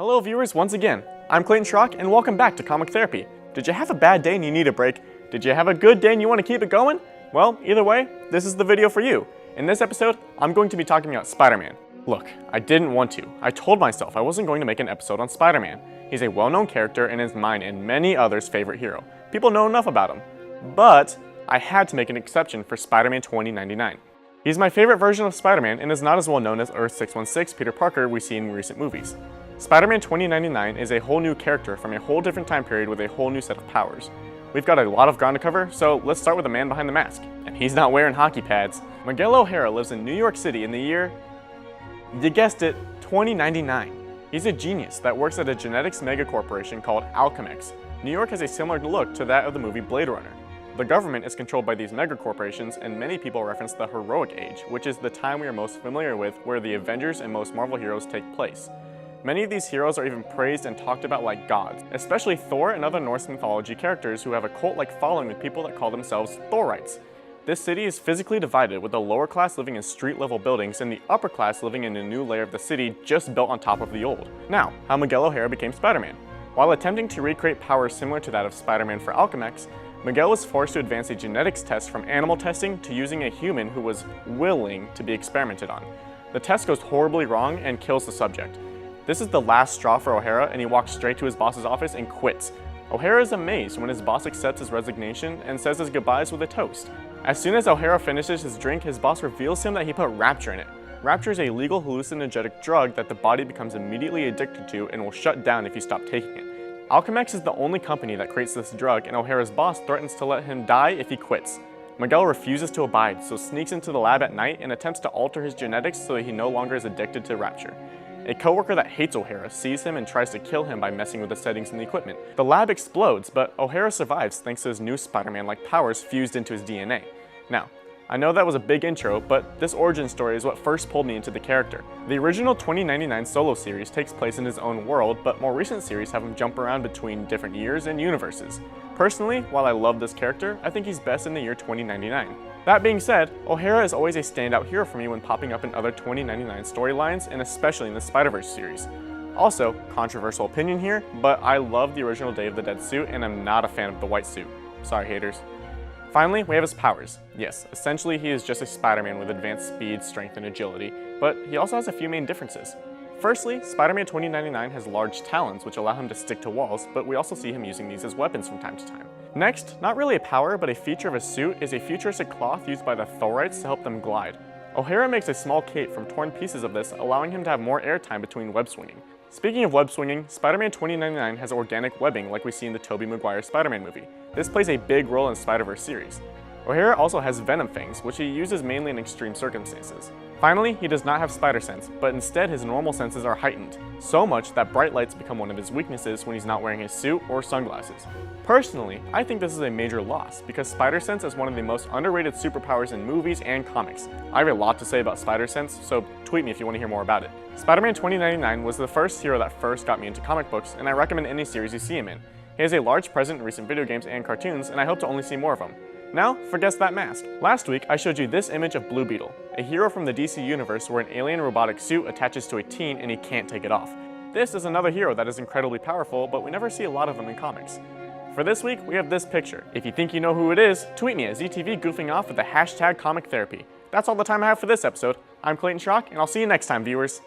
Hello viewers once again, I'm Clayton Schrock and welcome back to Comic Therapy. Did you have a bad day and you need a break? Did you have a good day and you want to keep it going? Well, either way, this is the video for you. In this episode, I'm going to be talking about Spider-Man. Look, I didn't want to. I told myself I wasn't going to make an episode on Spider-Man. He's a well-known character and is mine and many others' favorite hero. People know enough about him. But I had to make an exception for Spider-Man 2099. He's my favorite version of Spider-Man and is not as well known as Earth 616 Peter Parker we see in recent movies. Spider-Man 2099 is a whole new character from a whole different time period with a whole new set of powers. We've got a lot of ground to cover, so let's start with the man behind the mask. And he's not wearing hockey pads. Miguel O'Hara lives in New York City in the year, you guessed it, 2099. He's a genius that works at a genetics megacorporation called Alchemex. New York has a similar look to that of the movie Blade Runner. The government is controlled by these megacorporations, and many people reference the Heroic Age, which is the time we are most familiar with where the Avengers and most Marvel heroes take place. Many of these heroes are even praised and talked about like gods, especially Thor and other Norse mythology characters who have a cult-like following with people that call themselves Thorites. This city is physically divided, with the lower class living in street-level buildings and the upper class living in a new layer of the city just built on top of the old. Now, how Miguel O'Hara became Spider-Man. While attempting to recreate powers similar to that of Spider-Man for Alchemex, Miguel was forced to advance a genetics test from animal testing to using a human who was willing to be experimented on. The test goes horribly wrong and kills the subject. This is the last straw for O'Hara, and he walks straight to his boss's office and quits. O'Hara is amazed when his boss accepts his resignation and says his goodbyes with a toast. As soon as O'Hara finishes his drink, his boss reveals to him that he put Rapture in it. Rapture is a legal hallucinogenic drug that the body becomes immediately addicted to and will shut down if you stop taking it. Alchemex is the only company that creates this drug, and O'Hara's boss threatens to let him die if he quits. Miguel refuses to abide, so sneaks into the lab at night and attempts to alter his genetics so that he no longer is addicted to Rapture. A coworker that hates O'Hara sees him and tries to kill him by messing with the settings in the equipment. The lab explodes, but O'Hara survives thanks to his new Spider-Man-like powers fused into his DNA. Now, I know that was a big intro, but this origin story is what first pulled me into the character. The original 2099 solo series takes place in his own world, but more recent series have him jump around between different years and universes. Personally, while I love this character, I think he's best in the year 2099. That being said, O'Hara is always a standout hero for me when popping up in other 2099 storylines, and especially in the Spider-Verse series. Also, controversial opinion here, but I love the original Day of the Dead suit and I'm not a fan of the white suit. Sorry haters. Finally, we have his powers. Yes, essentially he is just a Spider-Man with advanced speed, strength, and agility, but he also has a few main differences. Firstly, Spider-Man 2099 has large talons which allow him to stick to walls, but we also see him using these as weapons from time to time. Next, not really a power, but a feature of his suit is a futuristic cloth used by the Thorites to help them glide. O'Hara makes a small cape from torn pieces of this, allowing him to have more airtime between web swinging. Speaking of web swinging, Spider-Man 2099 has organic webbing like we see in the Tobey Maguire Spider-Man movie. This plays a big role in the Spider-Verse series. O'Hara also has venom fangs, which he uses mainly in extreme circumstances. Finally, he does not have spider sense, but instead his normal senses are heightened, so much that bright lights become one of his weaknesses when he's not wearing his suit or sunglasses. Personally, I think this is a major loss, because spider sense is one of the most underrated superpowers in movies and comics. I have a lot to say about spider sense, so tweet me if you want to hear more about it. Spider-Man 2099 was the first hero that first got me into comic books, and I recommend any series you see him in. He has a large presence in recent video games and cartoons, and I hope to only see more of him. Now, for Guess That Mask. Last week, I showed you this image of Blue Beetle, a hero from the DC universe where an alien robotic suit attaches to a teen and he can't take it off. This is another hero that is incredibly powerful, but we never see a lot of them in comics. For this week, we have this picture. If you think you know who it is, tweet me at ZTV Goofing Off with the hashtag Comic Therapy. That's all the time I have for this episode. I'm Clayton Schrock, and I'll see you next time, viewers.